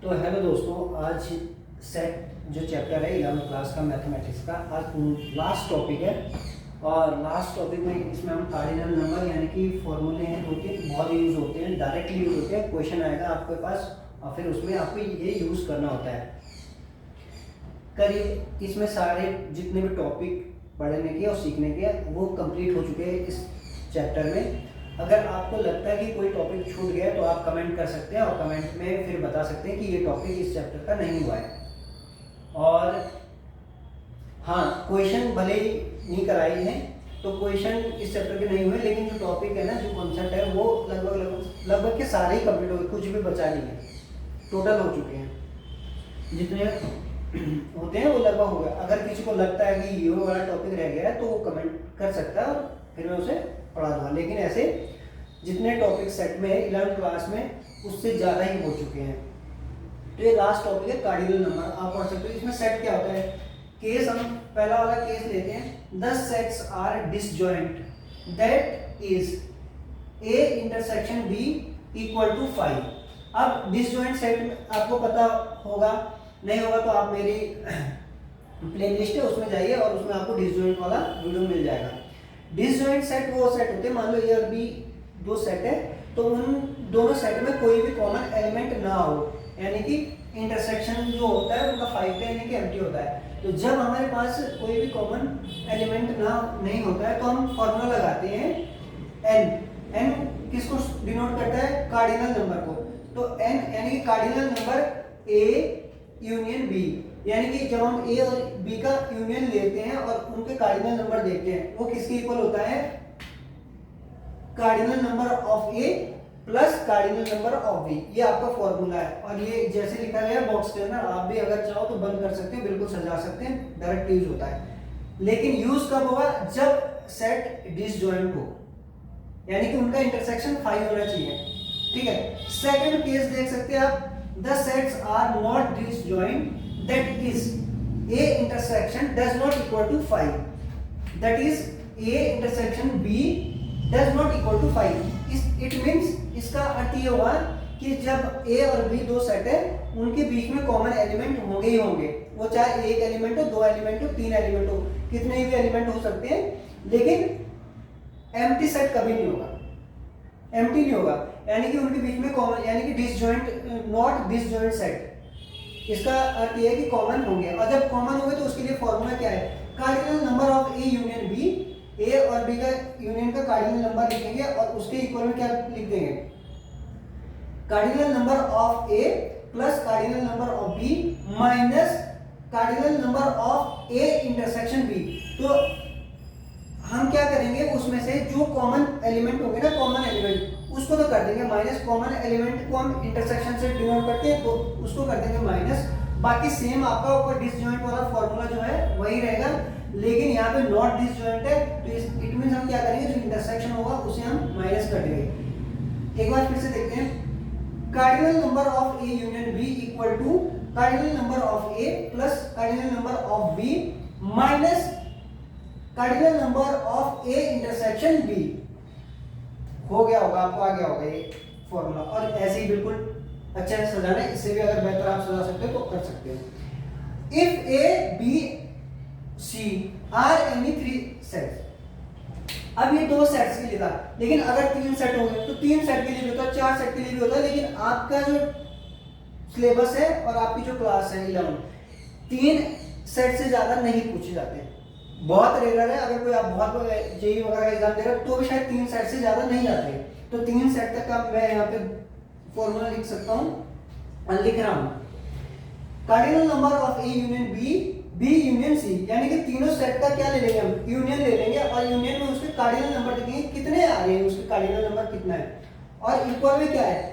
तो हेलो दोस्तों, आज सेट जो चैप्टर है 11th क्लास का मैथमेटिक्स का आज लास्ट टॉपिक है। और लास्ट टॉपिक में इसमें हम कार्डिनल नंबर यानी कि फॉर्मूले हैं दो तीन बहुत यूज़ होते हैं, डायरेक्टली यूज़ होते हैं। क्वेश्चन आएगा आपके पास और फिर उसमें आपको ये यूज़ करना होता है। करीब इसमें सारे जितने भी टॉपिक पढ़ने के और सीखने के वो कंप्लीट हो चुके हैं इस चैप्टर में। अगर आपको लगता है कि कोई टॉपिक छूट गया तो आप कमेंट कर सकते हैं और कमेंट में फिर बता सकते हैं कि ये टॉपिक इस चैप्टर का नहीं हुआ है। और हाँ, क्वेश्चन भले ही नहीं कराए हैं तो क्वेश्चन इस चैप्टर के नहीं हुए, लेकिन जो टॉपिक है ना, जो कॉन्सेप्ट है वो लगभग के सारे ही कंप्लीट हो गए, कुछ भी बचा नहीं है, टोटल हो चुके हैं। जितने होते हैं वो लगभग हो गया। अगर किसी को लगता है कि ये वाला टॉपिक रह गया है तो वो कमेंट कर सकता है और फिर मैं उसे पढ़ा दूंगा। लेकिन ऐसे जितने टॉपिक सेट में है 11th क्लास में उससे ज़्यादा ही हो चुके हैं। तो ये लास्ट टॉपिक है कार्डिनल नंबर, आप पढ़ सकते हो। इसमें सेट क्या होता है, केस हम पहला वाला केस लेते हैं। 10 sets are disjoint that is A intersection B equal to 5। अब डिसजॉइंट सेट आपको पता होगा, नहीं होगा तो आप मेरी प्लेलिस्ट है उसमें जाइए और उसमें आपको डिसजॉइंट वाला वीडियो मिल जाएगा। डिसजॉइंट सेट वो सेट होते हैं, मान लो ए और बी दो सेट है तो उन दोनों सेट में कोई भी कॉमन एलिमेंट ना हो, यानी कि इंटरसेक्शन जो होता है उनका 5 यानी कि एम्प्टी होता है। तो जब हमारे पास कोई भी कॉमन एलिमेंट ना नहीं होता है तो हम फॉर्मूला लगाते हैं एन। एन किसको डिनोट करता है, कार्डिनल नंबर को। तो एन यानी कि cardinal number A union B, यानी कि जब हम ए और बी का यूनियन लेते हैं और उनके कार्डिनल नंबर देखते हैं वो किसके इक्वल होता है, cardinal number of A plus cardinal number of B. ये आपका फॉर्मूला है और ये जैसे लिखा गया है बॉक्स के अंदर, आप भी अगर चाहो तो बंद कर सकते हैं, बिल्कुल सजा सकते हैं, डायरेक्ट यूज होता है। लेकिन यूज कब होगा, जब सेट डिसजॉइंट हो, यानी कि उनका इंटरसेक्शन 5 होना चाहिए। ठीक है। सेकंड केस देख सकते हैं आप, the sets are not disjoint, that is a intersection does not equal to 5, that is a intersection b does not equal to 5। it means इसका अर्थ ये हुआ कि जब a और b दो सेट है उनके बीच में कॉमन एलिमेंट होंगे ही होंगे, वो चाहे एक एलिमेंट हो, दो एलिमेंट हो, तीन एलिमेंट हो, कितने भी एलिमेंट हो सकते हैं, लेकिन एम्प्टी सेट कभी नहीं होगा, एम्प्टी नहीं होगा, यानी कि उनके बीच में कॉमन, यानी कि डिसजॉइंट, नॉट डिसजॉइंट सेट। इसका अर्थ ये है कि कॉमन होंगे, और जब कॉमन होंगे तो उसके लिए फॉर्मूला क्या है, cardinal number of A union B. A और बी का यूनियन का कार्डिनल नंबर लिखेंगे और उसके इक्वल में क्या लिख देंगे, cardinal number of A plus cardinal number of B minus cardinal number of A intersection B. तो हम क्या करेंगे, उसमें से जो कॉमन एलिमेंट होंगे ना, कॉमन एलिमेंट उसको तो कर देंगे माइनस, कॉमन एलिमेंट को हम इंटरसेक्शन से डिनोट करते हैं तो उसको कर देंगे माइनस। बाकी सेम आपका ऊपर डिसजॉइंट वाला फॉर्मूला जो है वही रहेगा, लेकिन यहाँ पे नॉट डिसजॉइंट है तो इट मींस हम क्या करेंगे, जो इंटरसेक्शन होगा उसे हम माइनस कर देंगे। एक बार फिर से देखते हैं, cardinal number of A union B equal to cardinal number of A plus cardinal number of B minus cardinal number of A intersection B. हो गया होगा, आपको आ गया होगा ये फॉर्मूला। और ऐसे ही बिल्कुल अच्छे से सजाना है, इससे भी अगर बेहतर आप सजा सकते हो तो कर सकते हो। If A B C are any 3 sets, अब ये दो सेट्स के लिए था, लेकिन अगर 3 सेट होंगे तो 3 सेट के लिए भी होता है, 4 सेट के लिए भी होता है, लेकिन आपका जो सिलेबस है और आपकी जो क्लास है 11, 3 सेट से ज्यादा नहीं पूछे जाते, बहुत रेयर है। अगर कोई आप बहुत जेई वगैरह का एग्जाम दे रहे हो तो भी शायद 3 सेट से ज्यादा नहीं जाते, तो 3 सेट तक का मैं यहाँ पे फॉर्मूला लिख सकता हूँ, लिख रहा हूँ। Cardinal number of A union B, B union C, यानी कि तीनों सेट का क्या ले लेंगे हम, यूनियन ले लेंगे और यूनियन में उसके कार्डिनल नंबर देखेंगे कितने आ रहे हैं, उसके कार्डिनल नंबर कितना है, और इक्वल में क्या है,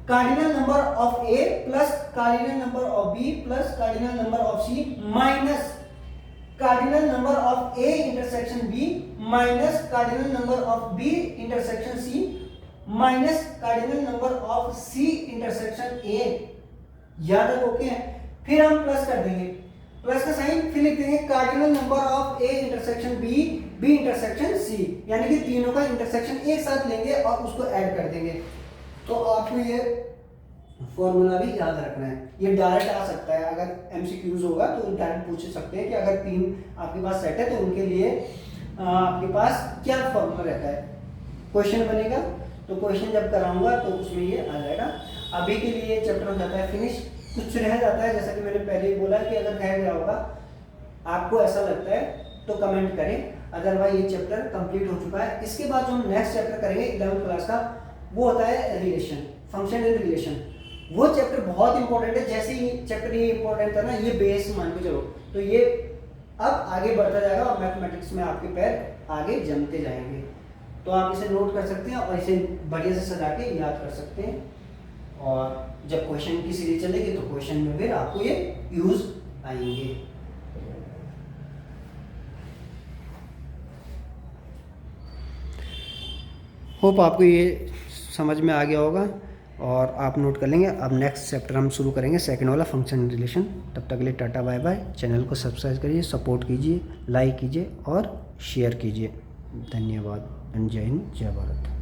cardinal number of A plus cardinal number of B plus cardinal number of C minus cardinal number of A intersection B minus cardinal number of B intersection C minus cardinal number of C intersection A. यहां तक okay है। फिर हम plus कर देंगे, plus का sign, फिर लिख देंगे cardinal number of A intersection B, B intersection C, यानी कि तीनों का इंटरसेक्शन एक साथ लेंगे और उसको ऐड कर देंगे। तो आपको ये फॉर्मूला भी याद रखना है। ये डायरेक्ट आ सकता है, अगर एमसीक्यूज होगा तो डायरेक्ट पूछ सकते हैं कि अगर 3 आपके पास सेट है तो उनके लिए आपके पास क्या फॉर्मूला रहता है। क्वेश्चन बनेगा तो क्वेश्चन जब कराऊंगा तो उसमें ये आ जाएगा। अभी के लिए चैप्टर हो जाता है फिनिश। कुछ रह जाता है, जैसा कि मैंने पहले ही बोला कि अगर रह गया होगा आपको ऐसा लगता है तो कमेंट करें, अदरवाइज ये चैप्टर कंप्लीट हो चुका है। इसके बाद जो हम नेक्स्ट चैप्टर करेंगे 11th क्लास का, वो होता है रिलेशन, फंक्शन एंड रिलेशन। वो चैप्टर बहुत इंपॉर्टेंट है। जैसे ही चैप्टर ये इंपॉर्टेंट था ना, ये बेस मान के चलो, तो ये अब आगे बढ़ता जाएगा और मैथमेटिक्स में आपके पैर आगे जमते जाएंगे। तो आप इसे नोट कर सकते हैं और इसे बढ़िया से सजा के याद कर सकते हैं, और जब क्वेश्चन की सीरीज चलेगी तो क्वेश्चन में फिर आपको ये यूज आएंगे। होप आपको ये समझ में आ गया होगा और आप नोट कर लेंगे। अब नेक्स्ट चैप्टर हम शुरू करेंगे, सेकंड वाला फंक्शन रिलेशन। तब तक के लिए टाटा बाय बाय। चैनल को सब्सक्राइब करिए, सपोर्ट कीजिए, लाइक कीजिए और शेयर कीजिए। धन्यवाद। जय हिंद, जय भारत।